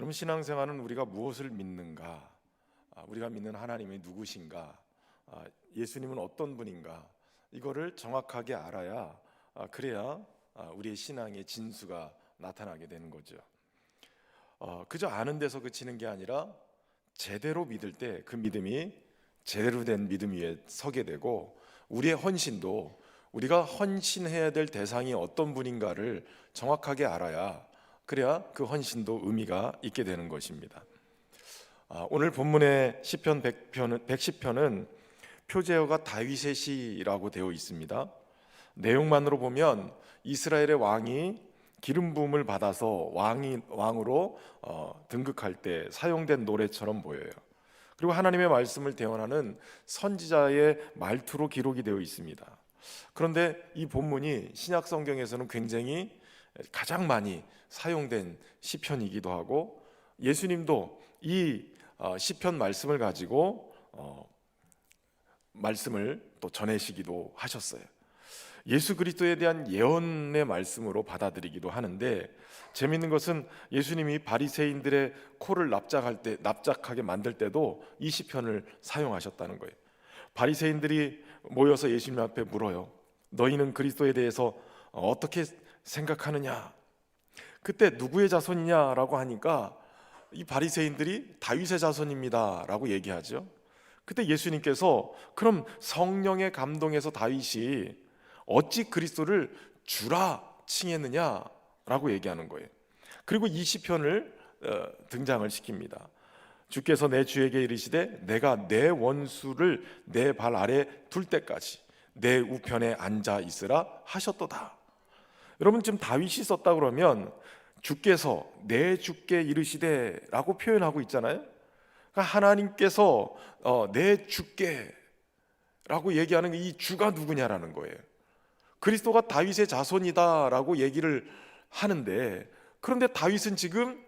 여러분, 신앙생활은 우리가 무엇을 믿는가, 우리가 믿는 하나님이 누구신가, 예수님은 어떤 분인가, 이거를 정확하게 알아야 그래야 우리의 신앙의 진수가 나타나게 되는 거죠. 그저 아는 데서 그치는 게 아니라 제대로 믿을 때 그 믿음이 제대로 된 믿음 위에 서게 되고, 우리의 헌신도 우리가 헌신해야 될 대상이 어떤 분인가를 정확하게 알아야 그래야 그 헌신도 의미가 있게 되는 것입니다. 오늘 본문의 시편 110편은 표제어가 다윗의 시라고 되어 있습니다. 내용만으로 보면 이스라엘의 왕이 기름 부음을 받아서 왕으로 등극할 때 사용된 노래처럼 보여요. 그리고 하나님의 말씀을 대언하는 선지자의 말투로 기록이 되어 있습니다. 그런데 이 본문이 신약 성경에서는 굉장히 가장 많이 사용된 시편이기도 하고, 예수님도 이 시편 말씀을 가지고 말씀을 또 전해시기도 하셨어요. 예수 그리스도에 대한 예언의 말씀으로 받아들이기도 하는데, 재미있는 것은 예수님이 바리새인들의 코를 납작하게 만들 때도 이 시편을 사용하셨다는 거예요. 바리새인들이 모여서 예수님 앞에 물어요. 너희는 그리스도에 대해서 어떻게 생각하느냐? 그때 누구의 자손이냐라고 하니까 이 바리새인들이 다윗의 자손입니다라고 얘기하죠. 그때 예수님께서 그럼 성령의 감동에서 다윗이 어찌 그리스도를 주라 칭했느냐라고 얘기하는 거예요. 그리고 이 시편을 등장을 시킵니다. 주께서 내 주에게 이르시되 내가 내 원수를 내 발 아래 둘 때까지 내 우편에 앉아 있으라 하셨도다. 여러분, 지금 다윗이 썼다 그러면 주께서 내 주께 이르시되 라고 표현하고 있잖아요. 그러니까 하나님께서 내 주께 라고 얘기하는 이 주가 누구냐라는 거예요. 그리스도가 다윗의 자손이다 라고 얘기를 하는데, 그런데 다윗은 지금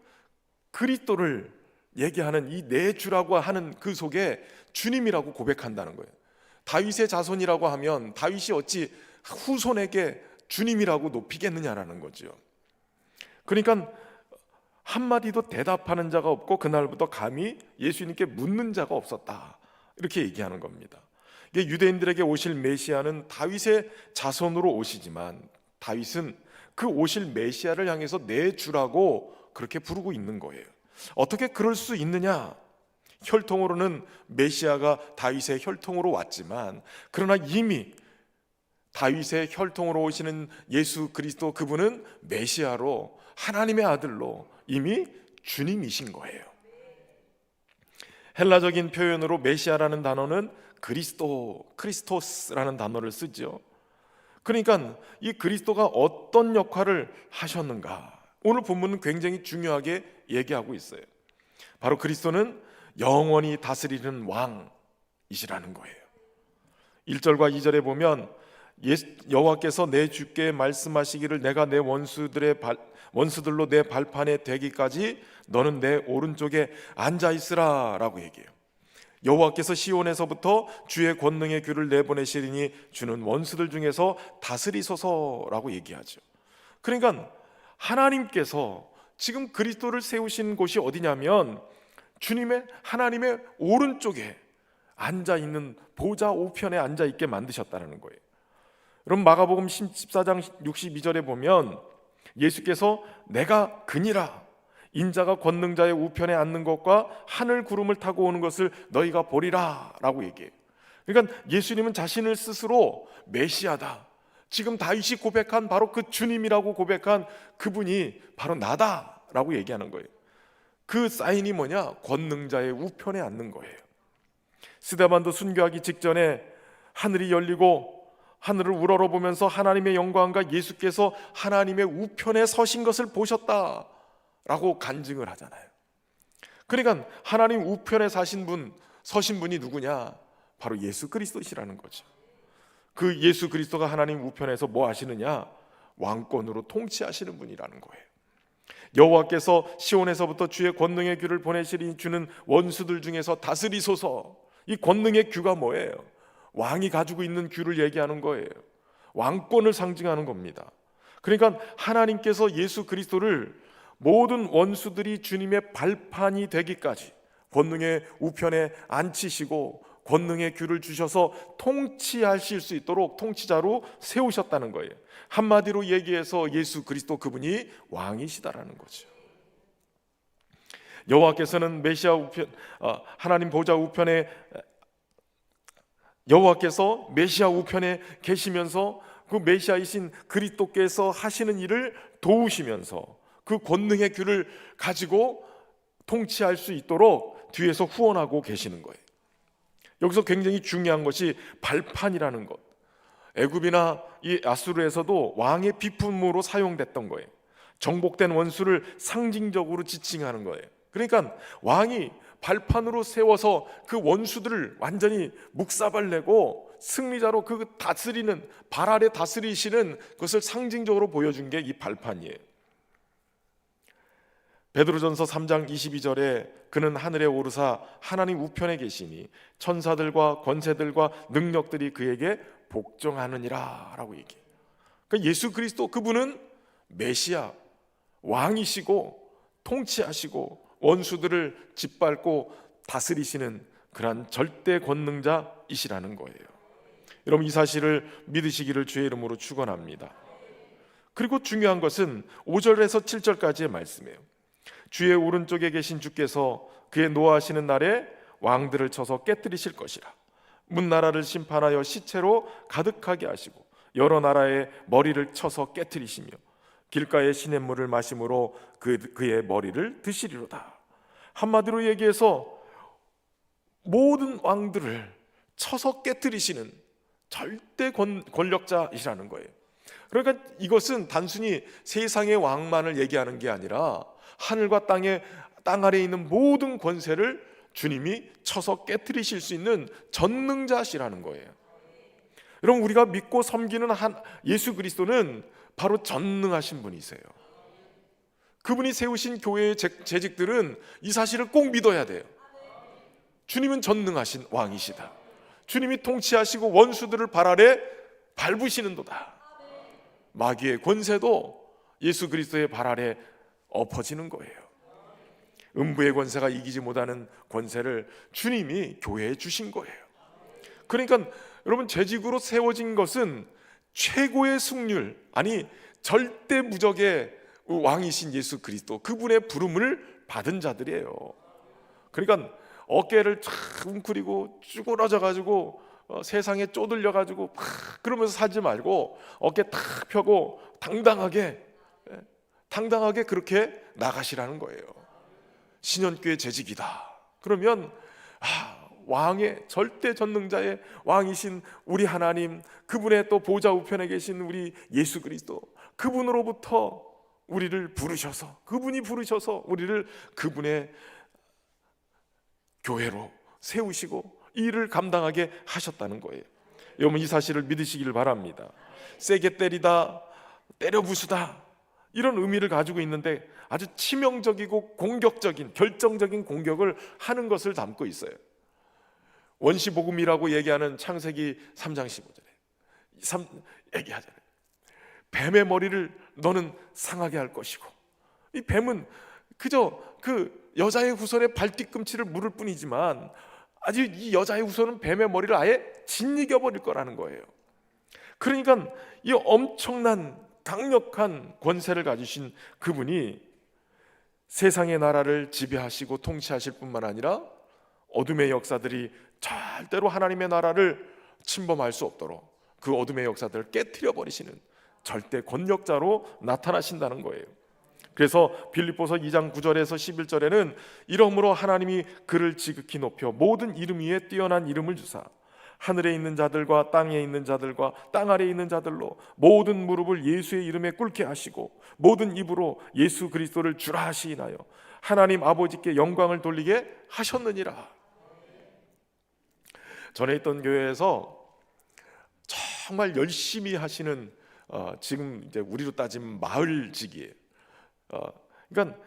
그리스도를 얘기하는 이 내 주라고 하는 그 속에 주님이라고 고백한다는 거예요. 다윗의 자손이라고 하면 다윗이 어찌 후손에게 주님이라고 높이겠느냐라는 거죠. 그러니까 한마디도 대답하는 자가 없고 그날부터 감히 예수님께 묻는 자가 없었다, 이렇게 얘기하는 겁니다. 이게 유대인들에게 오실 메시아는 다윗의 자손으로 오시지만 다윗은 그 오실 메시아를 향해서 내 주라고 그렇게 부르고 있는 거예요. 어떻게 그럴 수 있느냐? 혈통으로는 메시아가 다윗의 혈통으로 왔지만, 그러나 이미 다윗의 혈통으로 오시는 예수 그리스도, 그분은 메시아로 하나님의 아들로 이미 주님이신 거예요. 헬라적인 표현으로 메시아라는 단어는 크리스토스라는 단어를 쓰죠. 그러니까 이 그리스도가 어떤 역할을 하셨는가, 오늘 본문은 굉장히 중요하게 얘기하고 있어요. 바로 그리스도는 영원히 다스리는 왕이시라는 거예요. 1절과 2절에 보면 여호와께서 내 주께 말씀하시기를 내가 내 원수들로 내 발판에 대기까지 너는 내 오른쪽에 앉아 있으라 라고 얘기해요. 여호와께서 시온에서부터 주의 권능의 귤을 내보내시리니 주는 원수들 중에서 다스리소서라고 얘기하죠. 그러니까 하나님께서 지금 그리스도를 세우신 곳이 어디냐면 하나님의 오른쪽에 앉아있는 보좌 우편에 앉아있게 만드셨다는 거예요. 그럼 마가복음 14장 62절에 보면 예수께서 내가 그니라 인자가 권능자의 우편에 앉는 것과 하늘 구름을 타고 오는 것을 너희가 보리라 라고 얘기해요. 그러니까 예수님은 자신을 스스로 메시아다, 지금 다윗이 고백한 바로 그 주님이라고 고백한 그분이 바로 나다 라고 얘기하는 거예요. 그 사인이 뭐냐? 권능자의 우편에 앉는 거예요. 스데반도 순교하기 직전에 하늘이 열리고 하늘을 우러러보면서 하나님의 영광과 예수께서 하나님의 우편에 서신 것을 보셨다 라고 간증을 하잖아요. 그러니까 하나님 우편에 서신 분이 누구냐? 바로 예수 그리스도시라는 거죠. 그 예수 그리스도가 하나님 우편에서 뭐 하시느냐? 왕권으로 통치하시는 분이라는 거예요. 여호와께서 시온에서부터 주의 권능의 규를 보내시리니 주는 원수들 중에서 다스리소서. 이 권능의 규가 뭐예요? 왕이 가지고 있는 규를 얘기하는 거예요. 왕권을 상징하는 겁니다. 그러니까 하나님께서 예수 그리스도를 모든 원수들이 주님의 발판이 되기까지 권능의 우편에 앉히시고 권능의 귤을 주셔서 통치하실 수 있도록 통치자로 세우셨다는 거예요. 한마디로 얘기해서 예수 그리스도 그분이 왕이시다라는 거죠. 여호와께서는 메시아 우편, 하나님 보좌 우편에, 여호와께서 메시아 우편에 계시면서 그 메시아이신 그리스도께서 하시는 일을 도우시면서 그 권능의 귤을 가지고 통치할 수 있도록 뒤에서 후원하고 계시는 거예요. 여기서 굉장히 중요한 것이 발판이라는 것. 애굽이나 이 아수르에서도 왕의 비품으로 사용됐던 거예요. 정복된 원수를 상징적으로 지칭하는 거예요. 그러니까 왕이 발판으로 세워서 그 원수들을 완전히 묵사발내고 승리자로 그 다스리는, 발 아래 다스리시는 것을 상징적으로 보여준 게 이 발판이에요. 베드로전서 3장 22절에 그는 하늘에 오르사 하나님 우편에 계시니 천사들과 권세들과 능력들이 그에게 복종하느니라 라고 얘기해요. 그러니까 예수 그리스도 그분은 메시아, 왕이시고 통치하시고 원수들을 짓밟고 다스리시는 그러한 절대 권능자이시라는 거예요. 여러분, 이 사실을 믿으시기를 주의 이름으로 축원합니다. 그리고 중요한 것은 5절에서 7절까지의 말씀이에요. 주의 오른쪽에 계신 주께서 그의 노하시는 날에 왕들을 쳐서 깨뜨리실 것이라. 문나라를 심판하여 시체로 가득하게 하시고 여러 나라의 머리를 쳐서 깨뜨리시며 길가의 시냇물을 마심으로 그의 머리를 드시리로다. 한마디로 얘기해서 모든 왕들을 쳐서 깨뜨리시는 절대 권력자이시라는 거예요. 그러니까 이것은 단순히 세상의 왕만을 얘기하는 게 아니라 하늘과 땅 아래에 있는 모든 권세를 주님이 쳐서 깨뜨리실 수 있는 전능자시라는 거예요. 여러분, 우리가 믿고 섬기는 예수 그리스도는 바로 전능하신 분이세요. 그분이 세우신 교회의 재직들은 이 사실을 꼭 믿어야 돼요. 주님은 전능하신 왕이시다. 주님이 통치하시고 원수들을 발 아래 밟으시는도다. 마귀의 권세도 예수 그리스도의 발 아래 엎어지는 거예요. 음부의 권세가 이기지 못하는 권세를 주님이 교회에 주신 거예요. 그러니까 여러분, 재직으로 세워진 것은 최고의 승률, 아니 절대 무적의 왕이신 예수 그리스도 그분의 부름을 받은 자들이에요. 그러니까 어깨를 쫙 웅크리고 쭈그러져 가지고 세상에 쪼들려 가지고 그러면서 살지 말고 어깨 탁 펴고 당당하게 그렇게 나가시라는 거예요. 신현교회 재직이다. 그러면 왕의 절대 전능자의 왕이신 우리 하나님, 그분의 또 보좌 우편에 계신 우리 예수 그리스도, 그분으로부터 우리를 부르셔서, 그분이 부르셔서 우리를 그분의 교회로 세우시고 이 일을 감당하게 하셨다는 거예요. 여러분, 이 사실을 믿으시길 바랍니다. 세게 때리다, 때려 부수다, 이런 의미를 가지고 있는데 아주 치명적이고 공격적인, 결정적인 공격을 하는 것을 담고 있어요. 원시복음이라고 얘기하는 창세기 3장 15절에 얘기하잖아요. 뱀의 머리를 너는 상하게 할 것이고, 이 뱀은 그저 그 여자의 후손의 발뒤꿈치를 물을 뿐이지만 아주 이 여자의 후손은 뱀의 머리를 아예 짓이겨 버릴 거라는 거예요. 그러니까 이 엄청난 강력한 권세를 가지신 그분이 세상의 나라를 지배하시고 통치하실 뿐만 아니라 어둠의 역사들이 절대로 하나님의 나라를 침범할 수 없도록 그 어둠의 역사들을 깨트려 버리시는 절대 권력자로 나타나신다는 거예요. 그래서 빌립보서 2장 9절에서 11절에는 이러므로 하나님이 그를 지극히 높여 모든 이름 위에 뛰어난 이름을 주사 하늘에 있는 자들과 땅에 있는 자들과 땅 아래에 있는 자들로 모든 무릎을 예수의 이름에 꿇게 하시고 모든 입으로 예수 그리스도를 주라 하시나요 하나님 아버지께 영광을 돌리게 하셨느니라. 전에 있던 교회에서 정말 열심히 하시는 지금 이제 우리로 따지면 마을직이에요. 그러니까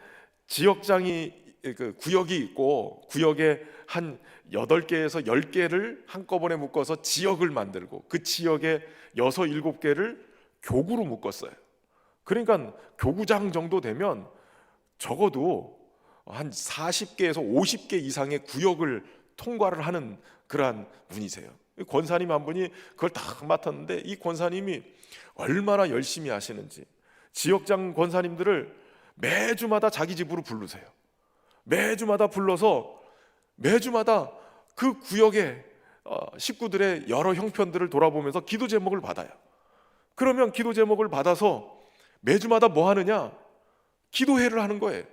지역장이 그 구역이 있고 구역에 한 8개에서 10개를 한꺼번에 묶어서 지역을 만들고 그 지역에 6, 7개를 교구로 묶었어요. 그러니까 교구장 정도 되면 적어도 한 40개에서 50개 이상의 구역을 통과를 하는 그러한 분이세요. 권사님 한 분이 그걸 다 맡았는데, 이 권사님이 얼마나 열심히 하시는지 지역장 권사님들을 매주마다 자기 집으로 부르세요. 매주마다 불러서 매주마다 그 구역의 식구들의 여러 형편들을 돌아보면서 기도 제목을 받아요. 그러면 기도 제목을 받아서 매주마다 뭐 하느냐? 기도회를 하는 거예요.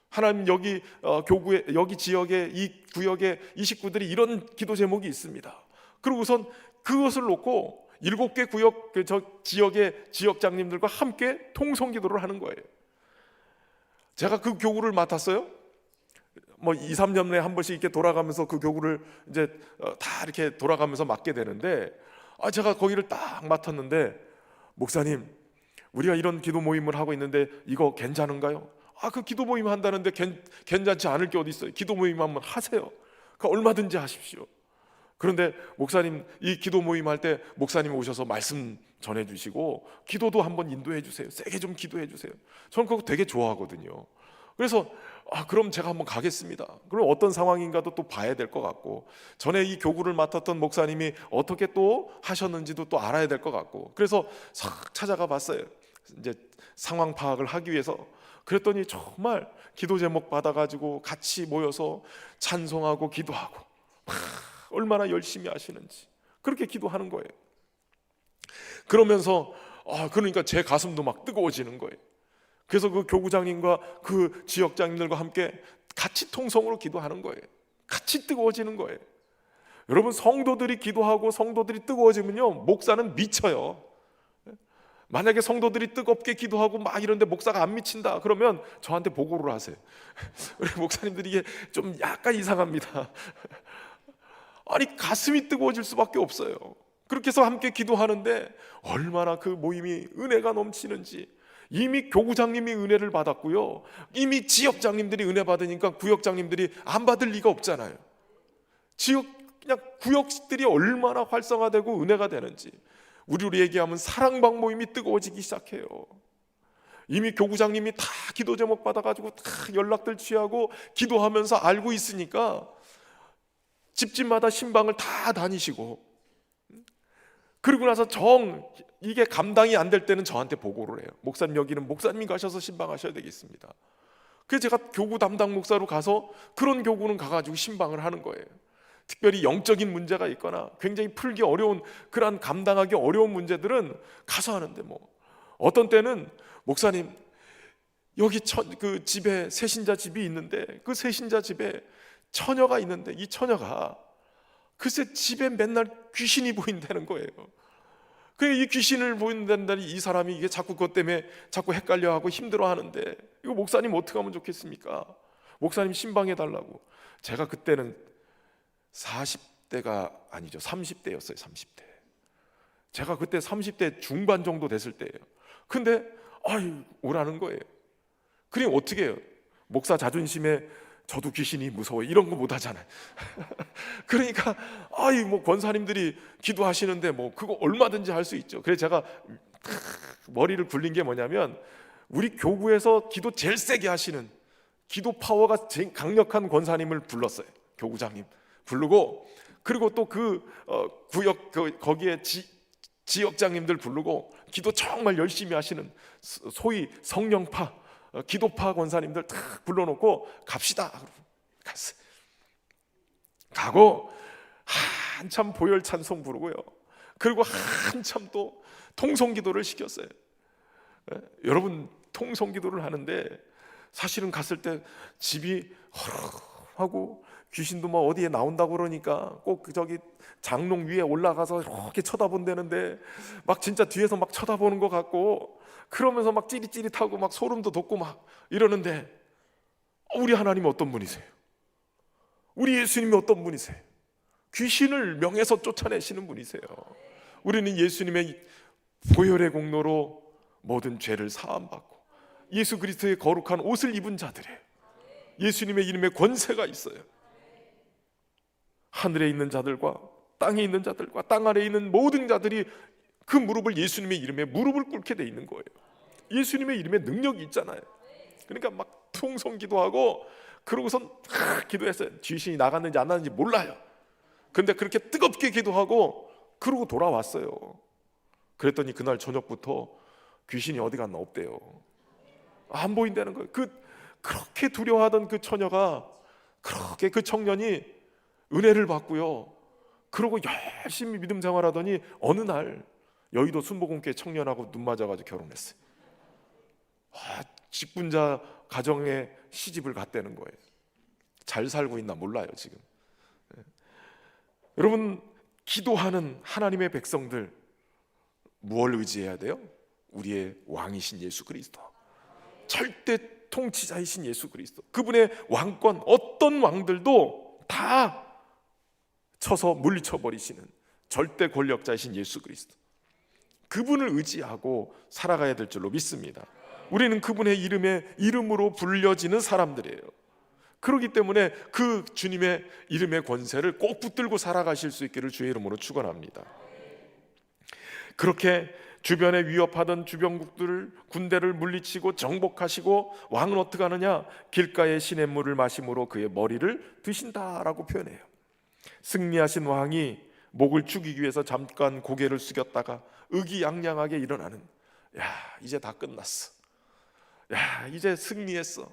하나님, 여기 교구에, 여기 지역에, 이 구역에 이 식구들이 이런 기도 제목이 있습니다. 그리고 우선 그것을 놓고 7개 구역 저 지역의 지역장님들과 함께 통성 기도를 하는 거예요. 제가 그 교구를 맡았어요. 뭐 2, 3년에 한 번씩 이렇게 돌아가면서 그 교구를 이제 다 이렇게 돌아가면서 맡게 되는데, 제가 거기를 딱 맡았는데, 목사님, 우리가 이런 기도 모임을 하고 있는데 이거 괜찮은가요? 그 기도 모임 한다는데 괜찮지 않을 게 어디 있어요? 기도 모임 한번 하세요. 얼마든지 하십시오. 그런데 목사님, 이 기도 모임 할 때 목사님 오셔서 말씀 전해주시고 기도도 한번 인도해 주세요. 세게 좀 기도해 주세요. 저는 그거 되게 좋아하거든요. 그래서 그럼 제가 한번 가겠습니다. 그럼 어떤 상황인가도 또 봐야 될 것 같고, 전에 이 교구를 맡았던 목사님이 어떻게 또 하셨는지도 또 알아야 될 것 같고, 그래서 싹 찾아가 봤어요. 이제 상황 파악을 하기 위해서. 그랬더니 정말 기도 제목 받아가지고 같이 모여서 찬송하고 기도하고 얼마나 열심히 하시는지 그렇게 기도하는 거예요. 그러면서 그러니까 제 가슴도 막 뜨거워지는 거예요. 그래서 그 교구장님과 그 지역장님들과 함께 같이 통성으로 기도하는 거예요. 같이 뜨거워지는 거예요. 여러분, 성도들이 기도하고 성도들이 뜨거워지면요, 목사는 미쳐요. 만약에 성도들이 뜨겁게 기도하고 막 이런데 목사가 안 미친다 그러면 저한테 보고를 하세요. 우리 목사님들이 이게 좀 약간 이상합니다. 아니, 가슴이 뜨거워질 수밖에 없어요. 그렇게 해서 함께 기도하는데 얼마나 그 모임이 은혜가 넘치는지. 이미 교구장님이 은혜를 받았고요, 이미 지역장님들이 은혜 받으니까 구역장님들이 안 받을 리가 없잖아요. 그냥 구역들이 얼마나 활성화되고 은혜가 되는지. 우리로 얘기하면 사랑방 모임이 뜨거워지기 시작해요. 이미 교구장님이 다 기도 제목 받아가지고 다 연락들 취하고 기도하면서 알고 있으니까 집집마다 신방을 다 다니시고, 그리고 나서 이게 감당이 안 될 때는 저한테 보고를 해요. 목사님, 여기는 목사님이 가셔서 신방하셔야 되겠습니다. 그래서 제가 교구 담당 목사로 가서 그런 교구는 가가지고 신방을 하는 거예요. 특별히 영적인 문제가 있거나 굉장히 풀기 어려운, 그런 감당하기 어려운 문제들은 가서 하는데, 어떤 때는 목사님, 여기 그 집에 세신자 집이 있는데 그 세신자 집에 처녀가 있는데 이 처녀가 글쎄 집에 맨날 귀신이 보인다는 거예요. 이 귀신을 보인다는 이 사람이 이게 자꾸 그것 때문에 자꾸 헷갈려하고 힘들어하는데, 이거 목사님 어떻게 하면 좋겠습니까? 목사님 신방해 달라고. 제가 그때는 40대가 아니죠, 30대였어요. 30대. 제가 그때 30대 중반 정도 됐을 때예요. 근데 오라는 거예요. 그럼 어떻게 해요? 목사 자존심에 저도 귀신이 무서워요 이런 거 못 하잖아요. 그러니까 권사님들이 기도하시는데 그거 얼마든지 할 수 있죠. 그래서 제가 머리를 굴린 게 뭐냐면, 우리 교구에서 기도 제일 세게 하시는, 기도 파워가 제일 강력한 권사님을 불렀어요. 교구장님 부르고, 그리고 또 그 구역 거기에 지역장님들 부르고, 기도 정말 열심히 하시는 소위 성령파 기도파 권사님들 다 불러놓고 갑시다. 갔어요. 가고 한참 보혈 찬송 부르고요, 그리고 한참 또 통성 기도를 시켰어요. 여러분, 통성 기도를 하는데 사실은 갔을 때 집이 허하고 귀신도 어디에 나온다고 그러니까 꼭 저기 장롱 위에 올라가서 이렇게 쳐다본다는데 막 진짜 뒤에서 막 쳐다보는 것 같고, 그러면서 막 찌릿찌릿하고 막 소름도 돋고 막 이러는데, 우리 하나님이 어떤 분이세요? 우리 예수님이 어떤 분이세요? 귀신을 명예서 쫓아내시는 분이세요. 우리는 예수님의 보혈의 공로로 모든 죄를 사함받고 예수 그리스도의 거룩한 옷을 입은 자들이에요. 예수님의 이름에 권세가 있어요. 하늘에 있는 자들과 땅에 있는 자들과 땅 아래에 있는 모든 자들이 그 무릎을 예수님의 이름에 무릎을 꿇게 돼 있는 거예요. 예수님의 이름에 능력이 있잖아요. 그러니까 막 통성 기도하고 그러고선 기도했어요. 귀신이 나갔는지 안 나갔는지 몰라요. 근데 그렇게 뜨겁게 기도하고 그러고 돌아왔어요. 그랬더니 그날 저녁부터 귀신이 어디 갔나 없대요. 안 보인다는 거예요. 그렇게 두려워하던 그 처녀가, 그렇게 그 청년이 은혜를 받고요, 그러고 열심히 믿음 생활하더니 어느 날 여의도 순복음교회 청년하고 눈 맞아가지고 결혼했어요. 직분자 가정에 시집을 갔다는 거예요. 잘 살고 있나 몰라요 지금. 여러분, 기도하는 하나님의 백성들 무엇을 의지해야 돼요? 우리의 왕이신 예수 그리스도, 절대 통치자이신 예수 그리스도, 그분의 왕권, 어떤 왕들도 다 쳐서 물리쳐 버리시는 절대 권력자이신 예수 그리스도, 그분을 의지하고 살아가야 될 줄로 믿습니다. 우리는 그분의 이름으로 불려지는 사람들이에요. 그렇기 때문에 그 주님의 이름의 권세를 꼭 붙들고 살아가실 수 있기를 주의 이름으로 축원합니다. 그렇게 주변에 위협하던 주변국들을, 군대를 물리치고 정복하시고, 왕은 어떻게 하느냐? 길가의 시냇물을 마심으로 그의 머리를 드신다라고 표현해요. 승리하신 왕이 목을 축이기 위해서 잠깐 고개를 숙였다가 의기양양하게 일어나는, 야, 이제 다 끝났어, 야, 이제 승리했어.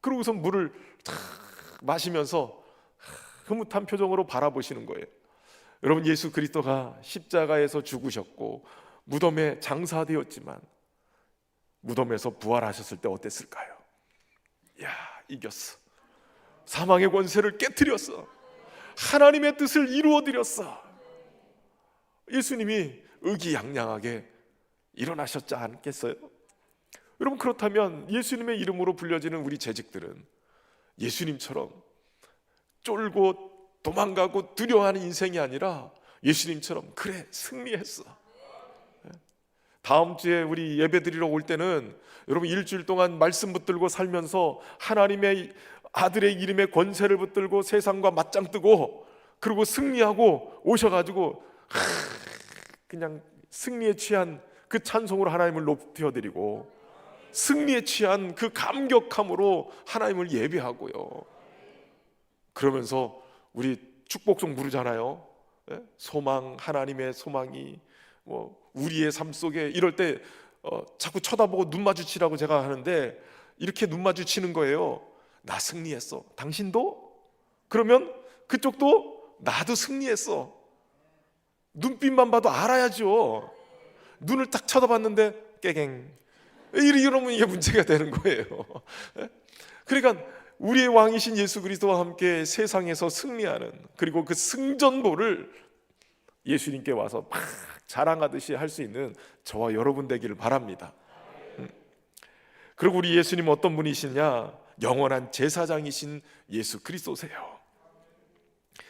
그러고서 물을 탁 마시면서 흐뭇한 표정으로 바라보시는 거예요. 여러분, 예수 그리스도가 십자가에서 죽으셨고 무덤에 장사되었지만 무덤에서 부활하셨을 때 어땠을까요? 야, 이겼어. 사망의 권세를 깨트렸어. 하나님의 뜻을 이루어드렸어. 예수님이 의기양양하게 일어나셨지 않겠어요? 여러분, 그렇다면 예수님의 이름으로 불려지는 우리 재직들은 예수님처럼 쫄고 도망가고 두려워하는 인생이 아니라 예수님처럼, 그래, 승리했어. 다음 주에 우리 예배드리러 올 때는 여러분 일주일 동안 말씀 붙들고 살면서 하나님의 아들의 이름의 권세를 붙들고 세상과 맞짱 뜨고 그리고 승리하고 오셔가지고 그냥 승리에 취한 그 찬송으로 하나님을 높여드리고 승리에 취한 그 감격함으로 하나님을 예배하고요. 그러면서 우리 축복송 부르잖아요. 소망, 하나님의 소망이 우리의 삶 속에, 이럴 때 자꾸 쳐다보고 눈 마주치라고 제가 하는데 이렇게 눈 마주치는 거예요. 나 승리했어. 당신도? 그러면 그쪽도 나도 승리했어. 눈빛만 봐도 알아야죠. 눈을 딱 쳐다봤는데 깨갱, 이러면 이게 문제가 되는 거예요. 그러니까 우리의 왕이신 예수 그리스도와 함께 세상에서 승리하는, 그리고 그 승전보를 예수님께 와서 막 자랑하듯이 할 수 있는 저와 여러분 되기를 바랍니다. 그리고 우리 예수님 어떤 분이시냐? 영원한 제사장이신 예수 그리스도세요.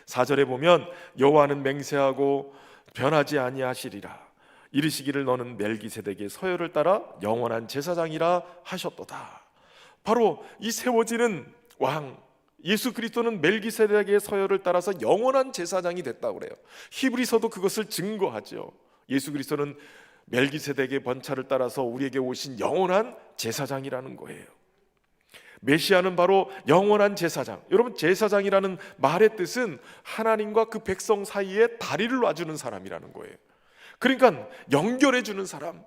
4절에 보면 여호와는 맹세하고 변하지 아니하시리라. 이르시기를 너는 멜기세덱의 서열을 따라 영원한 제사장이라 하셨도다. 바로 이 세워지는 왕 예수 그리스도는 멜기세덱의 서열을 따라서 영원한 제사장이 됐다고 그래요. 히브리서도 그것을 증거하죠. 예수 그리스도는 멜기세덱의 번차를 따라서 우리에게 오신 영원한 제사장이라는 거예요. 메시아는 바로 영원한 제사장. 여러분, 제사장이라는 말의 뜻은 하나님과 그 백성 사이에 다리를 놔주는 사람이라는 거예요. 그러니까 연결해 주는 사람,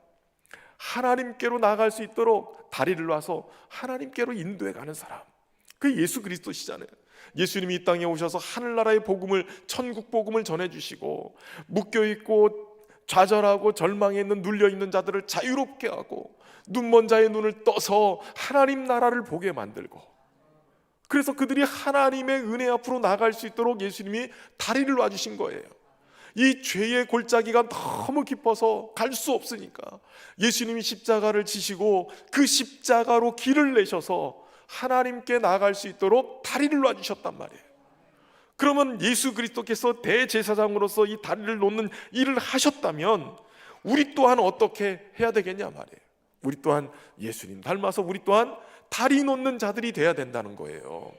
하나님께로 나아갈 수 있도록 다리를 놔서 하나님께로 인도해 가는 사람, 그 예수 그리스도시잖아요. 예수님이 이 땅에 오셔서 하늘나라의 복음을, 천국 복음을 전해주시고 묶여있고 좌절하고 절망에 있는, 눌려있는 자들을 자유롭게 하고 눈먼 자의 눈을 떠서 하나님 나라를 보게 만들고, 그래서 그들이 하나님의 은혜 앞으로 나아갈 수 있도록 예수님이 다리를 놔주신 거예요. 이 죄의 골짜기가 너무 깊어서 갈 수 없으니까 예수님이 십자가를 지시고 그 십자가로 길을 내셔서 하나님께 나아갈 수 있도록 다리를 놔주셨단 말이에요. 그러면 예수 그리스도께서 대제사장으로서 이 다리를 놓는 일을 하셨다면 우리 또한 어떻게 해야 되겠냐 말이에요. 우리 또한 예수님 닮아서 우리 또한 다리 놓는 자들이 돼야 된다는 거예요.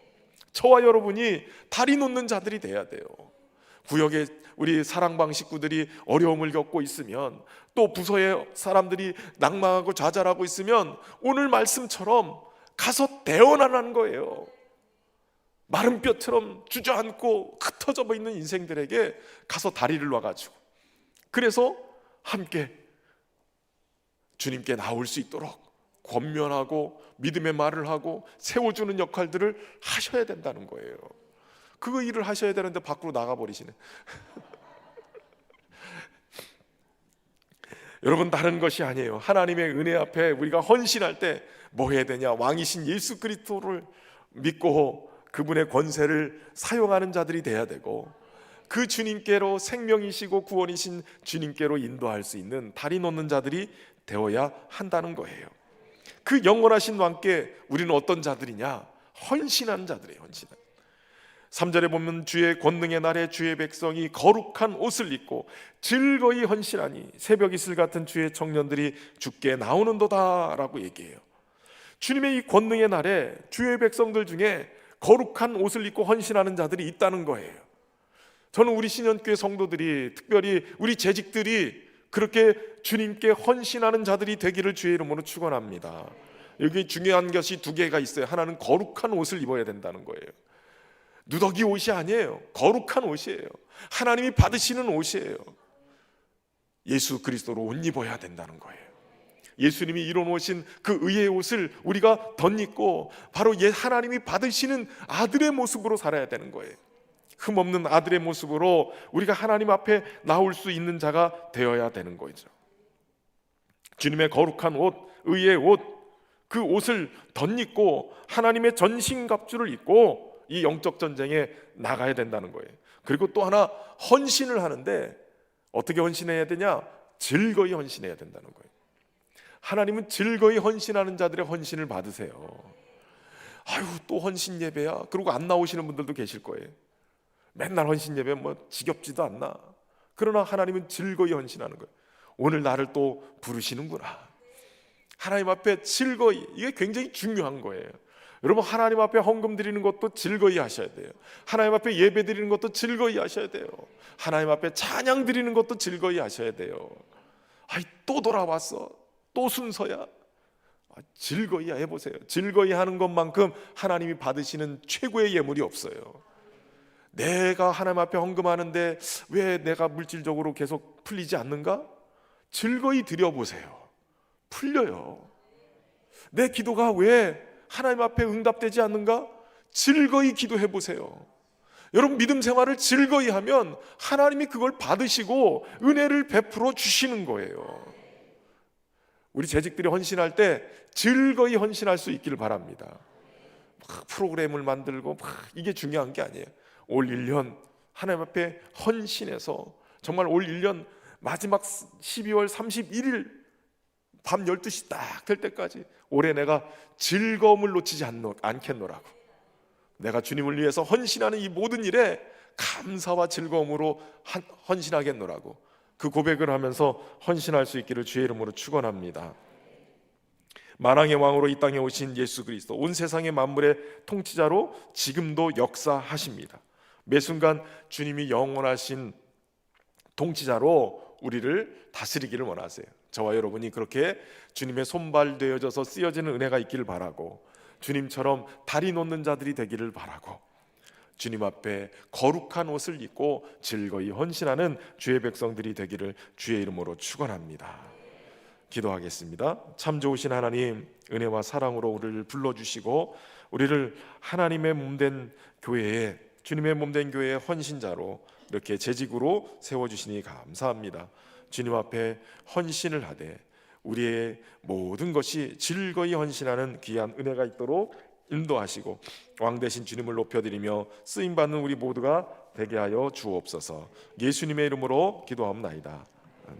저와 여러분이 다리 놓는 자들이 돼야 돼요. 구역에 우리 사랑방 식구들이 어려움을 겪고 있으면, 또 부서의 사람들이 낭망하고 좌절하고 있으면 오늘 말씀처럼 가서 대언하라는 거예요. 마른 뼈처럼 주저앉고 흩어져 있는 인생들에게 가서 다리를 놔가지고, 그래서 함께 주님께 나올 수 있도록 권면하고 믿음의 말을 하고 세워주는 역할들을 하셔야 된다는 거예요. 그 일을 하셔야 되는데 밖으로 나가버리시네. 여러분, 다른 것이 아니에요. 하나님의 은혜 앞에 우리가 헌신할 때 뭐 해야 되냐? 왕이신 예수 그리스도를 믿고 그분의 권세를 사용하는 자들이 돼야 되고, 그 주님께로, 생명이시고 구원이신 주님께로 인도할 수 있는 다리 놓는 자들이 되어야 한다는 거예요. 그 영원하신 왕께 우리는 어떤 자들이냐? 헌신한 자들이에요. 헌신한. 3절에 보면 주의 권능의 날에 주의 백성이 거룩한 옷을 입고 즐거이 헌신하니 새벽 이슬 같은 주의 청년들이 주께 나오는도다 라고 얘기해요. 주님의 이 권능의 날에 주의 백성들 중에 거룩한 옷을 입고 헌신하는 자들이 있다는 거예요. 저는 우리 신현교회 성도들이, 특별히 우리 재직들이 그렇게 주님께 헌신하는 자들이 되기를 주의 이름으로 축원합니다. 여기 중요한 것이 두 개가 있어요. 하나는 거룩한 옷을 입어야 된다는 거예요. 누더기 옷이 아니에요. 거룩한 옷이에요. 하나님이 받으시는 옷이에요. 예수 그리스도로 옷 입어야 된다는 거예요. 예수님이 이뤄놓으신 그 의의 옷을 우리가 덧입고 바로 하나님이 받으시는 아들의 모습으로 살아야 되는 거예요. 흠없는 아들의 모습으로 우리가 하나님 앞에 나올 수 있는 자가 되어야 되는 거죠. 주님의 거룩한 옷, 의의 옷, 그 옷을 덧입고 하나님의 전신갑주를 입고 이 영적 전쟁에 나가야 된다는 거예요. 그리고 또 하나, 헌신을 하는데 어떻게 헌신해야 되냐? 즐거이 헌신해야 된다는 거예요. 하나님은 즐거이 헌신하는 자들의 헌신을 받으세요. 아유, 또 헌신 예배야. 그리고 안 나오시는 분들도 계실 거예요. 맨날 헌신 예배 뭐 지겹지도 않나. 그러나 하나님은 즐거이 헌신하는 거예요. 오늘 나를 또 부르시는구나. 하나님 앞에 즐거이, 이게 굉장히 중요한 거예요. 여러분, 하나님 앞에 헌금 드리는 것도 즐거이 하셔야 돼요. 하나님 앞에 예배 드리는 것도 즐거이 하셔야 돼요. 하나님 앞에 찬양 드리는 것도 즐거이 하셔야 돼요. 아이, 또 돌아왔어. 또 순서야. 즐거이 해보세요. 즐거이 하는 것만큼 하나님이 받으시는 최고의 예물이 없어요. 내가 하나님 앞에 헌금하는데 왜 내가 물질적으로 계속 풀리지 않는가? 즐거이 드려보세요. 풀려요. 내 기도가 왜 하나님 앞에 응답되지 않는가? 즐거이 기도해보세요. 여러분, 믿음 생활을 즐거이 하면 하나님이 그걸 받으시고 은혜를 베풀어 주시는 거예요. 우리 재직들이 헌신할 때 즐거이 헌신할 수 있기를 바랍니다. 막 프로그램을 만들고 막 이게 중요한 게 아니에요. 올 1년 하나님 앞에 헌신해서 정말 올 1년 마지막 12월 31일 밤 12시 딱 될 때까지 올해 내가 즐거움을 놓치지 않겠노라고, 내가 주님을 위해서 헌신하는 이 모든 일에 감사와 즐거움으로 헌신하겠노라고 그 고백을 하면서 헌신할 수 있기를 주의 이름으로 축원합니다. 만왕의 왕으로 이 땅에 오신 예수 그리스도, 온 세상의 만물의 통치자로 지금도 역사하십니다. 매 순간 주님이 영원하신 통치자로 우리를 다스리기를 원하세요. 저와 여러분이 그렇게 주님의 손발 되어져서 쓰여지는 은혜가 있기를 바라고, 주님처럼 다리 놓는 자들이 되기를 바라고, 주님 앞에 거룩한 옷을 입고 즐거이 헌신하는 주의 백성들이 되기를 주의 이름으로 축원합니다. 기도하겠습니다. 참 좋으신 하나님, 은혜와 사랑으로 우리를 불러주시고 우리를 하나님의 몸된 교회에, 주님의 몸된 교회의 헌신자로 이렇게 재직으로 세워주시니 감사합니다. 주님 앞에 헌신을 하되 우리의 모든 것이 즐거이 헌신하는 귀한 은혜가 있도록 인도하시고 왕 대신 주님을 높여드리며 쓰임받는 우리 모두가 되게 하여 주옵소서. 예수님의 이름으로 기도하옵나이다. 아멘.